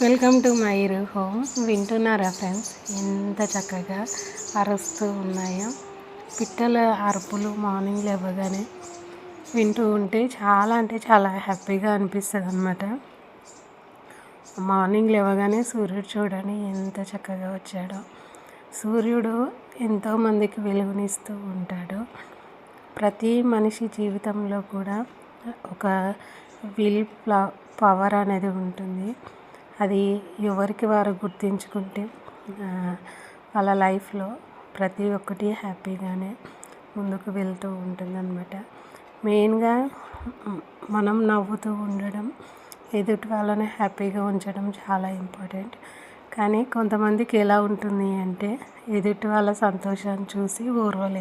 Welcome to my home. వింటున్నారా friends? ఎంత చక్కగా అరుస్తూ ఉన్నాయో పిట్టల అరుపులు. మార్నింగ్ లేవగానే వింటూ ఉంటే చాలా అంటే చాలా హ్యాపీగా అనిపిస్తుంది అన్నమాట. మార్నింగ్ లేవగానే సూర్యుడు చూడని ఎంత చక్కగా వచ్చాడో. సూర్యుడు ఎంతోమందికి వెలుగునిస్తూ ఉంటాడు. ప్రతి మనిషి జీవితంలో కూడా ఒక విల్ పవర్ అనేది ఉంటుంది. అది ఎవరికి వారు గుర్తించుకుంటే వాళ్ళ లైఫ్లో ప్రతి ఒక్కటి హ్యాపీగానే ముందుకు వెళ్తూ ఉంటుందన్నమాట. మెయిన్గా మనం నవ్వుతూ ఉండడం, ఎదుటి వాళ్ళని హ్యాపీగా ఉంచడం చాలా ఇంపార్టెంట్. కానీ కొంతమందికి ఎలా ఉంటుంది అంటే ఎదుటి వాళ్ళ సంతోషాన్ని చూసి ఓర్వలేరు.